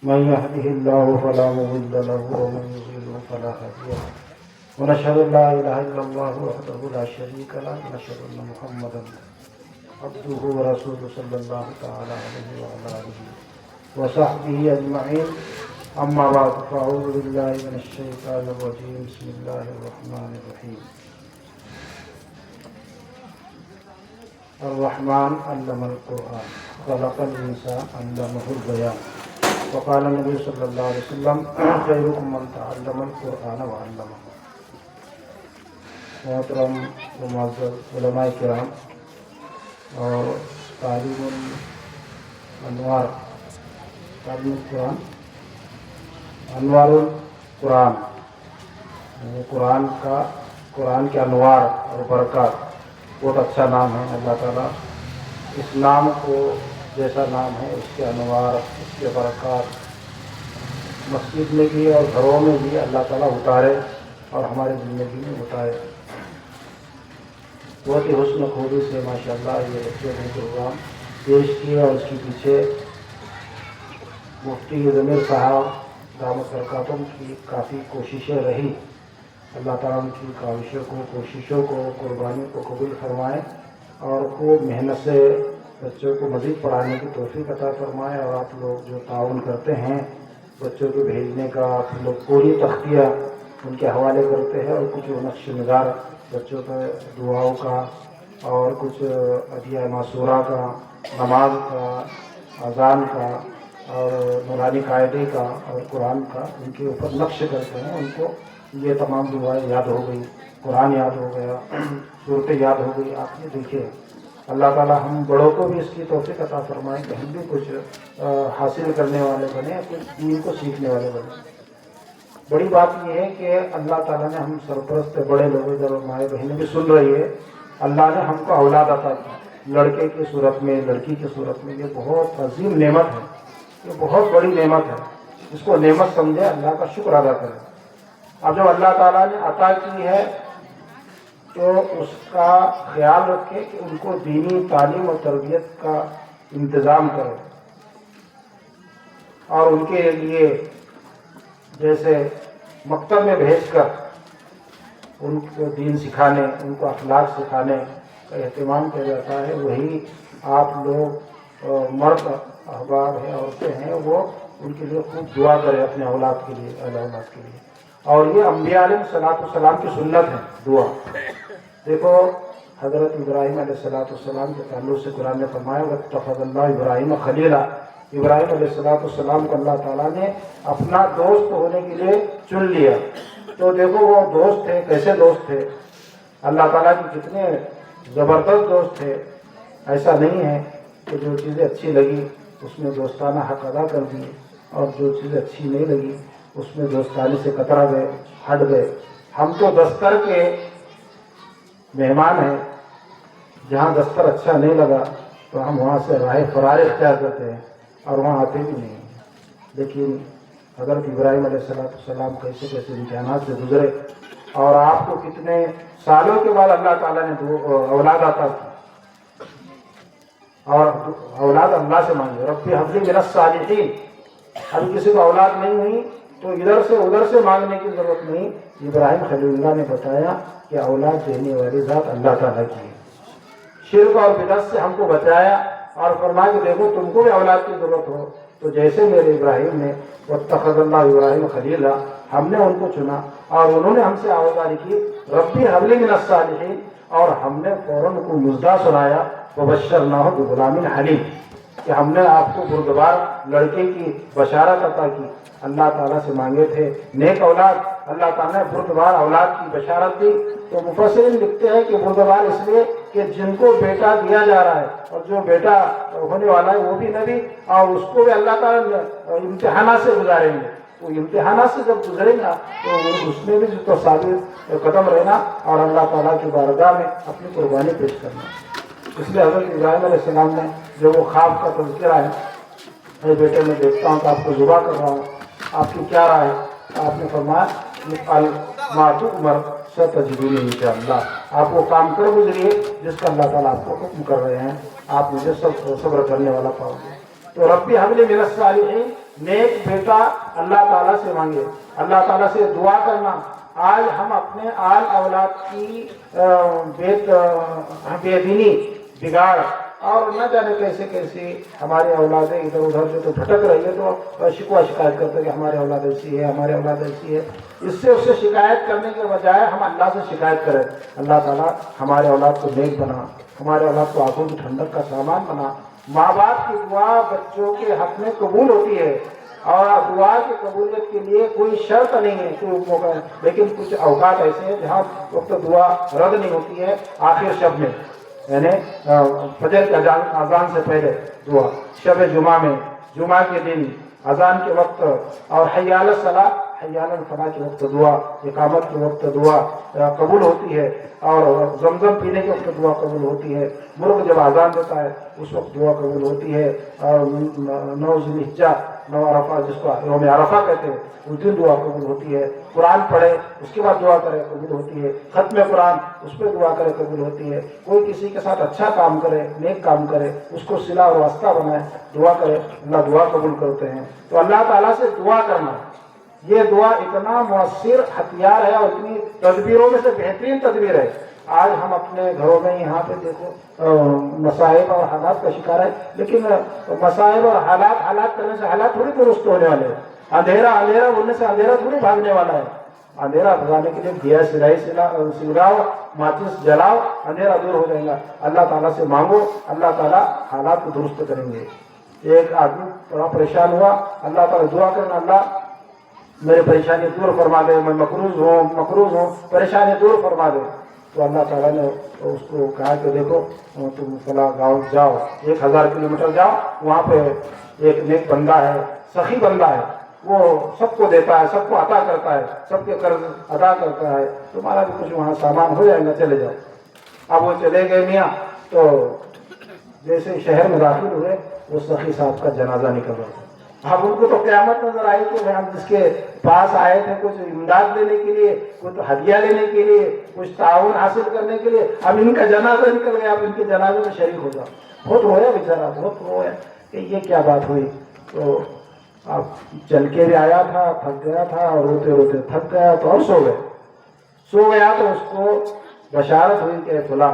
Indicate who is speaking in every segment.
Speaker 1: من يهده الله فلا مضل له ومن يضلل فلا هادي له ونشهد ان لا اله الا الله وحده لا شريك له ونشهد ان محمدا عبده ورسوله صلى الله تعالى عليه وعلى اله وصحبه اجمعين. اما بعد فاعوذ بالله من الشيطان الرجيم. بسم الله الرحمن الرحيم. الرحمن علم القرآن خلق الإنسان علمه البيان. وقال النبي صلی اللہ علیہ وسلم خیرکم من تعلم القرآن وعلمہ. محترم و معزز علماء کرام اور تعلیم الانوار تعلیم القرآن انوار القرآن قرآن کے انوار اور برکات بہت اچھا نام ہے. اللہ تعالیٰ اس نام کو جیسا نام ہے اس کے انوار اس کے برکات مسجد میں بھی اور گھروں میں بھی اللہ تعالیٰ اتارے اور ہماری زندگی میں اتارے. بہت ہی حسن خوبی سے ماشاءاللہ یہ بچے نے پروگرام پیش کیا اور اس کے پیچھے مفتی ضمیر صاحب دامت برکاتہم کی کافی کوششیں رہی. اللہ تعالیٰ ان کی کوششوں کو قربانی کو قبول فرمائے اور خوب محنت سے بچوں کو مزید پڑھانے کی توفیق عطا فرمائے. اور آپ لوگ جو تعاون کرتے ہیں بچوں کو بھیجنے کا آپ لوگ پوری تختیہ ان کے حوالے کرتے ہیں اور کچھ نقش نگار بچوں کے دعاؤں کا اور کچھ ادعیہ معصورہ کا نماز کا اذان کا اور نورانی قاعدے کا اور قرآن کا ان کے اوپر نقش کرتے ہیں. ان کو یہ تمام دعائیں یاد ہو گئی, قرآن یاد ہو گیا, صورتیں یاد ہو گئی. آپ یہ دیکھیے اللہ تعالیٰ ہم بڑوں کو بھی اس کی توفیق عطا فرمائے کہ ہم بھی کچھ حاصل کرنے والے بنے, کچھ دین کو سیکھنے والے بنے. بڑی بات یہ ہے کہ اللہ تعالیٰ نے ہم سرپرست بڑے لوگوں جب مائیں بہنیں بھی سن رہی ہے اللہ نے ہم کو اولاد عطا کی لڑکے کی صورت میں لڑکی کی صورت میں. یہ بہت عظیم نعمت ہے, یہ بہت بڑی نعمت ہے. اس کو نعمت سمجھے اللہ کا شکر ادا کرے. اب جب اللہ تعالیٰ نے عطا کی ہے تو اس کا خیال رکھے کہ ان کو دینی تعلیم اور تربیت کا انتظام کرے اور ان کے لیے جیسے مکتب میں بھیج کر ان کو دین سکھانے ان کو اخلاق سکھانے کا اہتمام کیا جاتا ہے وہی آپ لوگ مرد احباب ہیں عورتیں ہیں وہ ان کے لیے خوب دعا کرے اپنے اولاد کے لیے اہل اولاد کے لیے. اور یہ انبیاء علیہ السلام کی سنت ہے دعا. دیکھو حضرت ابراہیم علیہ السلام کے تعلق سے قرآن نے فرمایا واتخذ اللہ ابراہیم خلیلا. ابراہیم علیہ السلام کو اللہ تعالیٰ نے اپنا دوست ہونے کے لیے چن لیا. تو دیکھو وہ دوست تھے, کیسے دوست تھے, اللہ تعالیٰ کے کتنے زبردست دوست تھے. ایسا نہیں ہے کہ جو چیزیں اچھی لگی اس میں دوستانہ حق ادا کر دیے اور جو چیزیں اچھی نہیں لگی اس میں دوستانی سے کترا گئے, ہٹ گئے. ہم تو دستر کے مہمان ہیں, جہاں دستر اچھا نہیں لگا تو ہم وہاں سے راہ فرار اختیار کرتے ہیں اور وہاں آتے بھی نہیں. لیکن حضرت ابراہیم علیہ السلام کیسے کیسے امتحانات سے گزرے اور آپ کو کتنے سالوں کے بعد اللہ تعالیٰ نے اولاد عطا کی. اور اولاد اللہ سے مانگے ربی حب لی من الصالحین. ابھی کسی کو اولاد نہیں ہوئی تو ادھر سے مانگنے کی ضرورت نہیں. ابراہیم خلیل اللہ نے بتایا کہ اولاد دینے والی ذات اللہ تعالیٰ کی ہے. شرک اور بدعت سے ہم کو بچایا اور فرمایا کہ دیکھو تم کو بھی اولاد کی ضرورت ہو تو جیسے میرے ابراہیم نے واتخذ اللہ ابراہیم خلیلا ہم نے ان کو چنا اور انہوں نے ہم سے آوازاری کی ربی حب لی من الصالحین اور ہم نے فوراً کو مژدہ سنایا وبشرناہ بغلام حلیم کہ ہم نے آپ کو بردبار لڑکے کی بشارت عطا کی. اللہ تعالیٰ سے مانگے تھے نیک اولاد, اللہ تعالیٰ نے بردبار اولاد کی بشارت دی. تو مفسرین لکھتے ہیں کہ بردبار اس لیے کہ جن کو بیٹا دیا جا رہا ہے اور جو بیٹا ہونے والا ہے وہ بھی نبی اور اس کو بھی اللہ تعالیٰ امتحانات سے گزاریں گے. وہ امتحانات سے جب گزرے گا تو اس میں بھی تو ثابت قدم رہنا اور اللہ تعالیٰ کی بارگاہ میں اپنی قربانی پیش کرنا. اس لیے حضرت ابراہیم علیہ السلام نے جو وہ خواب کا تذکرہ ہے میرے بیٹے میں دیکھتا ہوں کہ آپ کو ذبح کر رہا ہوں, آپ کی کیا رائے ہے؟ آپ نے فرمایا ما تؤمر ستجدنی انشاءاللہ. آپ وہ کام کر گزریے جس کا اللہ تعالیٰ آپ کو حکم کر رہے ہیں, آپ مجھے صبر کرنے والا پاؤ گے. تو ربی حب لی من الصالحین نیک بیٹا اللہ تعالیٰ سے مانگے، اللہ تعالیٰ سے دعا کرنا۔ آج ہم اپنے آل اولاد کی بے دینی، بگاڑ اور نہ جانے کیسے کیسے ہماری اولادیں ادھر ادھر جو تو بھٹک رہی ہے، تو شکوہ شکایت کرتے کہ ہماری اولاد ایسی ہے، ہماری اولاد ایسی ہے۔ اس سے شکایت کرنے کے بجائے ہم اللہ سے شکایت کریں، اللہ تعالیٰ ہمارے اولاد کو نیک بنا، ہمارے اولاد کو آنکھوں کی ٹھنڈک کا سامان بنا۔ ماں باپ کی دعا بچوں کے حق میں قبول ہوتی ہے، اور دعا کی قبولیت کے لیے کوئی شرط نہیں ہے، کوئی موقع ہے، لیکن کچھ اوقات ایسے ہیں جہاں وقت دعا رد نہیں ہوتی ہے۔ آخر شب میں، یعنی فجر کے اذان سے پہلے دعا، شب جمعہ میں، جمعہ کے دن اذان کے وقت، اور حی علی الصلاۃ، حی علی الفلاح کے وقت دعا، اقامت کے وقت دعا قبول ہوتی ہے، اور زمزم پینے کے وقت دعا قبول ہوتی ہے، مرغ جب اذان دیتا ہے اس وقت دعا قبول ہوتی ہے، اور 9 ذی الحجہ، 9 عرفہ جس کو یوم عرفہ کہتے ہیں، اس دن دعا قبول ہوتی ہے۔ قرآن پڑھے اس کے بعد دعا کرے قبول ہوتی ہے، ختم قرآن اس پہ دعا کرے قبول ہوتی ہے۔ کوئی کسی کے ساتھ اچھا کام کرے، نیک کام کرے، اس کو صلہ اور واسطہ بنائے، دعا کرے، اللہ دعا قبول کرتے ہیں۔ تو اللہ تعالیٰ سے دعا کرنا، یہ دعا اتنا مؤثر ہتھیار ہے اور اتنی تدبیروں میں سے بہترین تدبیر ہے۔ آج ہم اپنے گھروں میں یہاں پہ دیکھو مصائب اور حالات کا شکار ہے، لیکن مصائب اور حالات کرنے سے حالات تھوڑی درست ہونے والے ہیں۔ اندھیرا بولنے سے اندھیرا تھوڑی بھاگنے والا ہے۔ اندھیرا بھگانے کے لیے دیا سلاؤ، ماچس جلاؤ، اندھیرا دور ہو جائے گا۔ اللہ تعالیٰ سے مانگو، اللہ تعالیٰ حالات کو درست کریں گے۔ ایک آدمی بڑا پریشان ہوا، اللہ تعالیٰ دعا کرنا، اللہ میرے پریشانی دور فرما دے، میں مقروض ہوں، پریشانی دور فرما دے۔ تو اللہ تعالیٰ نے اس کو کہا کہ دیکھو تم فلاں گاؤں جاؤ، 1000 کلومیٹر جاؤ، وہاں پہ ایک نیک بندہ ہے، سخی بندہ ہے، وہ سب کو دیتا ہے، سب کو عطا کرتا ہے، سب کے قرض ادا کرتا ہے، تمہارا بھی کچھ وہاں سامان ہو جائے گا، چلے جاؤ۔ اب وہ چلے گئے میاں، تو جیسے شہر میں داخل ہوئے وہ سخی صاحب کا جنازہ نکل رہا تھا۔ اب ان کو تو قیامت نظر آئی کہ ہم جس کے پاس آئے تھے کچھ امداد لینے کے لیے، کچھ ہدیہ لینے کے لیے، کچھ تعاون حاصل کرنے کے لیے، اب ان کا جنازہ نکل گیا، اب ان کے جنازے میں شریک ہو جاؤ۔ بہت رویا بیچارہ، بہت رویا کہ یہ کیا بات ہوئی۔ تو اب چل کے بھی آیا تھا، تھک گیا تھا، اور روتے روتے تھک گیا تو اور سو گیا تو اس کو بشارت ہوئی کہ فلاں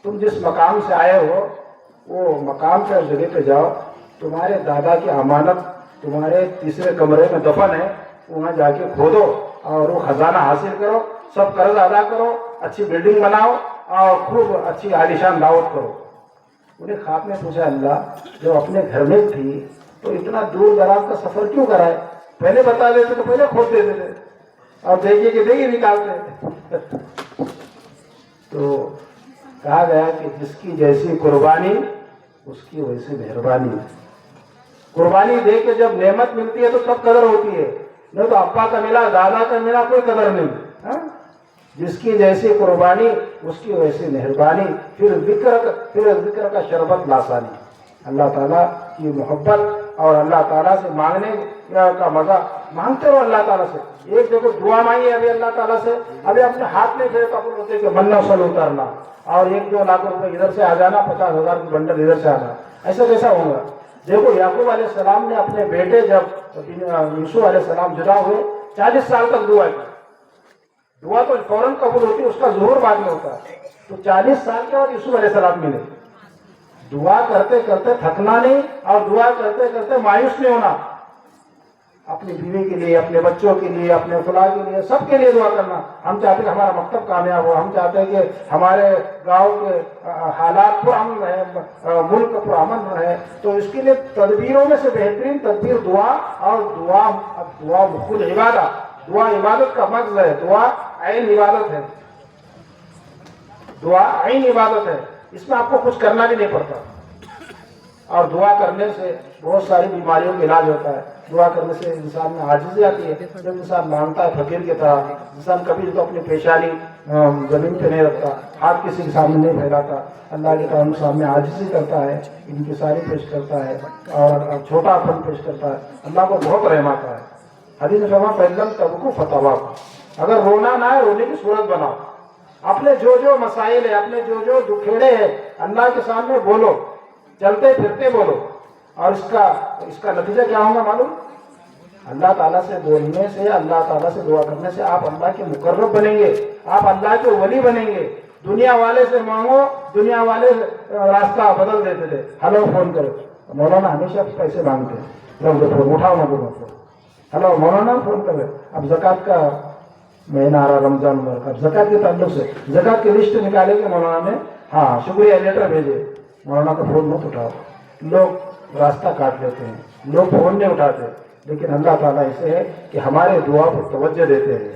Speaker 1: تم جس مقام سے آئے ہو وہ مقام پہ جگہ پہ جاؤ، تمہارے دادا کی امانت تمہارے تیسرے کمرے میں دفن ہے، وہاں جا کے کھودو اور وہ خزانہ حاصل کرو، سب قرض ادا کرو، اچھی بلڈنگ بناؤ اور خوب اچھی عالیشان دعوت کرو۔ انہیں خواب میں پوچھا، اللہ جب اپنے گھر میں تھی تو اتنا دور دراز کا سفر کیوں کرائے؟ پہلے بتا دیتے تو پہلے کھود دیتے تھے، اور دیکھیے کہ دیکھیے نکالتے۔ تو کہا گیا کہ جس کی جیسی قربانی اس کی ویسی مہربانی۔ قربانی دے کے جب نعمت ملتی ہے تو تب قدر ہوتی ہے، نہیں تو ابا کا ملا، دادا کا ملا، کوئی قدر نہیں۔ جس کی جیسی قربانی اس کی ویسی مہربانی، پھر ذکر کا شربت لاسانی۔ اللہ تعالیٰ کی محبت اور اللہ تعالیٰ سے مانگنے کا مزہ، مانگتے ہو اللہ تعالیٰ سے۔ ایک دیکھو دعا مانگی ابھی اللہ تعالیٰ سے، ابھی اپنے ہاتھ میں پھر قبول ہوتے کہ من وصل اترنا، اور 1-2 لاکھ روپے ادھر سے آ جانا، 50,000 کی بنڈل ادھر سے آنا، ایسا کیسا ہوگا؟ دیکھو یعقوب علیہ السلام نے اپنے بیٹے جب یوسف علیہ السلام جدا ہوئے 40 سال تک دعا کی۔ دعا تو فوراً قبول ہوتی ہے، اس کا ظہور بعد میں ہوتا ہے۔ تو 40 سال کے بعد یوسف علیہ السلام ملے۔ دعا کرتے کرتے تھکنا نہیں، اور دعا کرتے کرتے مایوس نہیں ہونا۔ اپنی بیوی کے لیے، اپنے بچوں کے لیے، اپنے فلاں کے لیے، سب کے لیے دعا کرنا۔ ہم چاہتے ہیں کہ ہمارا مکتب کامیاب ہو، ہم چاہتے ہیں کہ ہمارے گاؤں کے حالات پرامن رہے، ملک پرامن رہے، تو اس کے لیے تدبیروں میں سے بہترین تدبیر دعا، اور دعا خود عبادت، دعا عبادت کا مغز ہے، دعا عین عبادت ہے، دعا عین عبادت ہے، اس میں آپ کو کچھ کرنا بھی نہیں پڑتا۔ اور دعا کرنے سے بہت ساری بیماریوں کا علاج ہوتا ہے۔ دعا کرنے سے انسان میں عاجزی آتی ہے، جب انسان مانگتا ہے فقیر کی طرح، انسان کبھی تو اپنی پیشانی زمین پہ نہیں رکھتا، ہاتھ کسی کے سامنے نہیں پھیلاتا، اللہ کے کام سامنے عاجزی کرتا ہے، انکساری پیش کرتا ہے، اور چھوٹا پن پیش کرتا ہے، اللہ کو بہت رحم آتا ہے۔ حدیث میں فرمایا فَإِن تَبْكُوا فَتَبَاكُوا، اگر رونا نہ ہے رونے کی صورت بناؤ، اپنے جو مسائل ہے، اپنے جو دکھیڑے ہیں اللہ کے سامنے بولو، چلتے پھرتے بولو۔ اور اس کا نتیجہ کیا ہوگا معلوم؟ اللہ تعالیٰ سے بولنے سے، اللہ تعالیٰ سے دعا کرنے سے آپ اللہ کے مقرب بنیں گے، آپ اللہ کے ولی بنیں گے۔ دنیا والے سے مانگو، دنیا والے راستہ بدل دیتے تھے، ہلو فون کرو، مولانا ہمیشہ پیسے مانگتے ہیں، اٹھاؤ نہ بولو، ہلو مولانا فون کر رہے۔ اب زکوٰۃ کا مہینہ آ رہا، رمضان مبارک کا، زکوٰۃ کے تعلق سے زکوٰۃ کی لسٹ نکالے گے مولانا نے، ہاں شکریہ لیٹر بھیجے، مولانا کا فون مت اٹھاؤ۔ لوگ راستہ کاٹ لیتے ہیں، لوگ فون نہیں اٹھاتے، لیکن اللہ تعالیٰ اسے ہے کہ ہمارے دعا پر توجہ دیتے ہیں،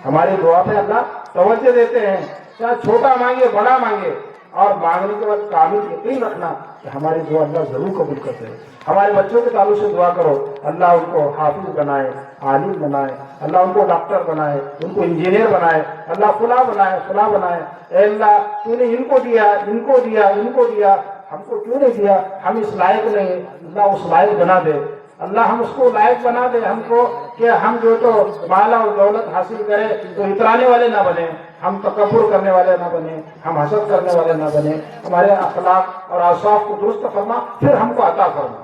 Speaker 1: ہماری دعا پہ اللہ توجہ دیتے ہیں، چاہے چھوٹا مانگے بڑا مانگے، اور مانگنے کے بعد کامل یقین رکھنا کہ ہماری دعا اللہ ضرور قبول کرتے ہیں۔ ہمارے بچوں کے تعلق سے دعا کرو، اللہ ان کو حافظ بنائے، عالم بنائے، اللہ ان کو ڈاکٹر بنائے، ان کو انجینئر بنائے، اللہ فلاں بنائے فلاں بنائے۔ اے اللہ تو نے ان کو دیا، ان کو دیا، ان کو دیا، ہم کو کیوں نہیں دیا؟ ہم اس لائق نہیں، اللہ اس لائق بنا دے، اللہ ہم اس کو لائق بنا دے ہم کو، کہ ہم جو تو مال اور دولت حاصل کرے تو اترانے والے نہ بنے، ہم تکبر کرنے والے نہ بنے، ہم حسد کرنے والے نہ بنے، ہمارے اخلاق اور اوصاف کو درست فرما، پھر ہم کو عطا فرما۔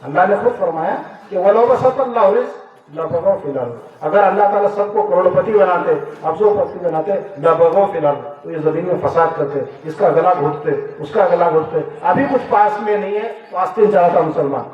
Speaker 1: اللہ نے خود فرمایا کہ وَلَوْ بَسَطَ اللَّهُ الرِّزْقَ لَبَغَوْا فِي الْأَرْضِ، اگر اللہ تعالیٰ سب کو کروڑ پتی بناتے، افزوں پتی بناتے، لَبَغَوْا فِي الْأَرْضِ، تو یہ زمین میں فساد کرتے، اس کا گلا گھوٹتے، اس کا گلا گھوٹتے۔ ابھی کچھ پاس میں نہیں ہے تو آستین چڑھاتا مسلمان،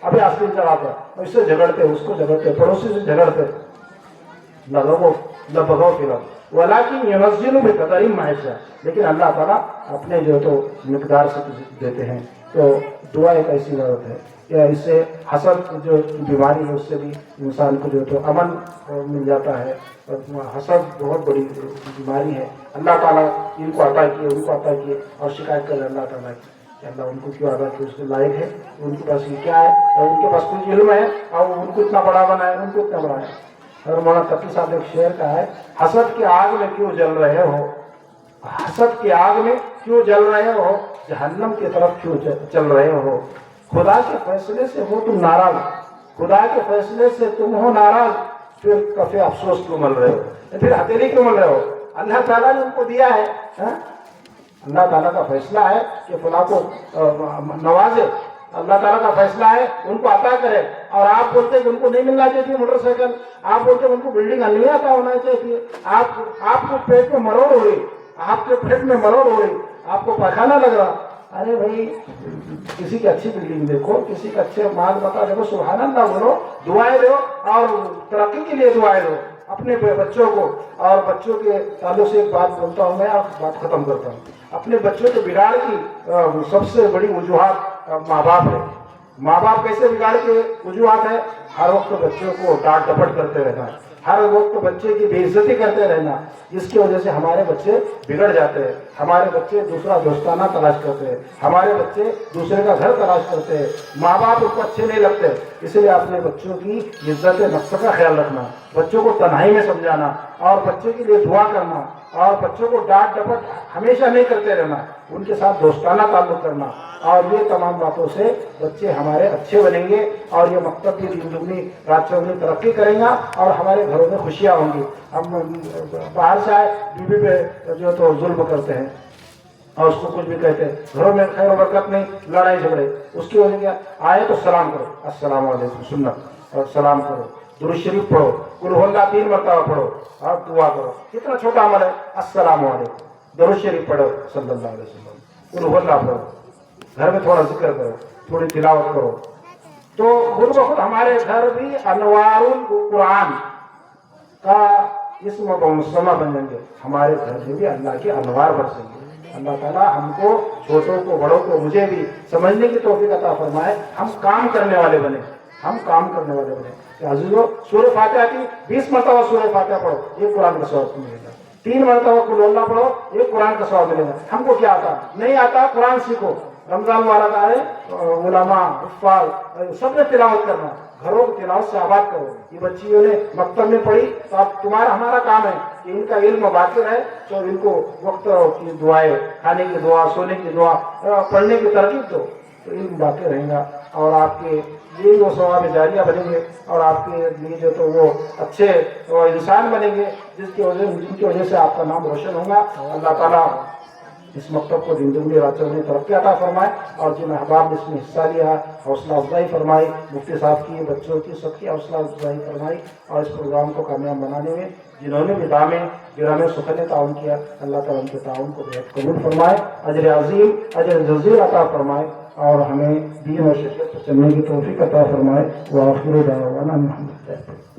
Speaker 1: ابھی آستین چڑھاتا، اس سے جھگڑتے، اس کو جھگڑتے، پڑوسی سے جھگڑتے، لَبَغَوْا فِي الْأَرْضِ وَلَكِنْ يُنَزِّلُ بِقَدَرٍ مَا يَشَاءُ، لیکن اللہ تعالیٰ اپنے جو تو مقدار سے دیتے ہیں۔ تو دعا ایک ایسی عبادت ہے کہ اس سے حسد جو بیماری ہے اس سے بھی انسان کو جو تو امن مل جاتا ہے، اور حسد بہت بڑی بیماری ہے۔ اللہ تعالیٰ ان کو عطا کیے، ان کو عطا کیے، اور شکایت کرے اللہ تعالیٰ کی کہ اللہ ان کو کیوں عطا کیے، اس کے لائق ہے، ان کے پاس یہ کیا ہے، اور ان کے پاس کچھ علم ہے اور ان کو اتنا بڑا بنائے، ان کو اتنا بڑا ہے۔ اور مولانا تقی صاحب ایک شعر کا ہے، حسد کی آگ میں کیوں جل رہے ہو، حسد کی آگ میں کیوں جل رہے ہو، جہنم کی طرف کیوں چل رہے ہو، خدا کے فیصلے سے ہو تم ناراض، خدا کے فیصلے سے تم ہو ناراض، پھر کفے افسوس کیوں مل رہے ہو، پھر ہتھیلی کیوں مل رہے ہو؟ اللہ تعالیٰ نے ان کو دیا ہے، اللہ تعالیٰ کا فیصلہ ہے کہ فلاں کو نوازے، اللہ تعالیٰ کا فیصلہ ہے ان کو عطا کرے، اور آپ بولتے کہ ان کو نہیں ملنا چاہیے موٹر سائیکل، آپ بولتے ان کو بلڈنگ نہیں عطا ہونا چاہیے، آپ کو پیٹ میں مروڑ ہو رہی، آپ کے پیٹ میں مروڑ ہو رہی، آپ کو پخانہ لگ رہا، ارے بھائی کسی کی اچھی بلڈنگ دیکھو، کسی کا اچھے مال بتا دیکھو، سبحان اللہ بولو، دعائیں دو، اور ترقی کے لیے دعائیں دو اپنے بچوں کو۔ اور بچوں کے تعلق سے ایک بات بولتا ہوں میں، آپ بات ختم کرتا ہوں۔ اپنے بچوں کے بگاڑ کی سب سے بڑی وجوہات ماں باپ ہے۔ ماں باپ کیسے بگاڑ کے وجوہات ہے؟ ہر وقت بچوں کو ڈانٹ ڈپٹ کرتے رہنا، ہر وقت بچے کی بے عزتی کرتے رہنا، جس کی وجہ سے ہمارے بچے بگڑ جاتے ہیں، ہمارے بچے دوسرا دوستانہ تلاش کرتے ہیں، ہمارے بچے دوسرے کا گھر تلاش کرتے ہیں، ماں باپ ان کو اچھے نہیں لگتے۔ اس لیے اپنے بچوں کی عزت نفس کا خیال رکھنا، بچوں کو تنہائی میں سمجھانا، اور بچے کے لیے دعا کرنا، اور بچوں کو ڈانٹ ڈپٹ ہمیشہ نہیں کرتے رہنا، ان کے ساتھ دوستانہ تعلق کرنا، اور یہ تمام باتوں سے بچے ہمارے اچھے بنیں گے، اور یہ مکتب بھی دن دگنی رات چوگنی ترقی کریں گا، اور ہمارے گھروں میں خوشیاں ہوں گی۔ ہم باہر سے آئے بیوی پہ جو تو ظلم کرتے ہیں اور اس کو کچھ بھی کہتے ہیں، گھروں میں خیر و برکت نہیں، لڑائی جھگڑے، اس کی وجہ کیا؟ آئے تو سلام کرو، السلام علیکم، سنت، اور سلام کرو، درود شریف پڑھو، قل هو اللہ 3 مرتبہ پڑھو، اور دعا کرو۔ کتنا چھوٹا عمل ہے، السلام علیکم، درود شریف پڑھو صلی اللہ علیہ وسلم، قل هو اللہ پڑھو، گھر میں تھوڑا ذکر کرو، تھوڑی تلاوت کرو، تو خود بخود ہمارے گھر بھی انوار القرآن کا اسم و مسمہ بن جائیں گے، ہمارے گھر میں بھی اللہ کے انوار برسیں گے۔ اللہ تعالیٰ ہم کو، چھوٹوں کو بڑوں کو، مجھے بھی سمجھنے کی توفیق عطا فرمائے، ہم کام کرنے والے بنے، ہم کام کرنے والے بنے۔ عزیزو، سورہ فاتحہ کی 20 مرتبہ سورہ فاتحہ پڑھو، یہ قرآن کا ثواب ملے گا۔ 3 مرتبہ قل اللہ پڑھو، یہ قرآن کا ثواب ملے گا۔ ہم کو کیا آتا؟ نہیں آتا، قرآن سیکھو۔ رمضان مبارک آئے، علماء، حفاظ سب نے تلاوت کرنا، گھروں کو تلاوت سے آباد کرو۔ یہ بچیوں نے مکتب میں پڑھی تو اب تمہارا ہمارا کام ہے کہ ان کا علم باقی رہے، تو ان کو وقت کی دعائیں، کھانے کی دعا، سونے کی دعا، پڑھنے کی ترغیب دو، تو علم باقی رہے گا، اور آپ کے یہ وہ ثواب جاریہ بنیں گے، اور آپ کے لیے جو تو وہ اچھے انسان بنیں گے، جن کی وجہ سے آپ کا نام روشن ہوگا۔ اللہ تعالیٰ اس مکتب کو دن دگنی رات چوگنی ترقی عطا فرمائے، اور جن احباب نے اس میں حصہ لیا حوصلہ افزائی فرمائی، مفتی صاحب کی، بچوں کی، سب کی حوصلہ افزائی فرمائی، اور اس پروگرام کو کامیاب بنانے میں جنہوں نے بھی دامے گرانے سخن تعاون کیا، اللہ تعالیٰ ان کے تعاون کو بہت قبول فرمائے، اجر عظیم اجر جزیل عطا فرمائے، اور ہمیں دین اور شریعت پر چلنے کی توفیق عطا فرمائے۔ وآخر دعوانا الحمدللہ۔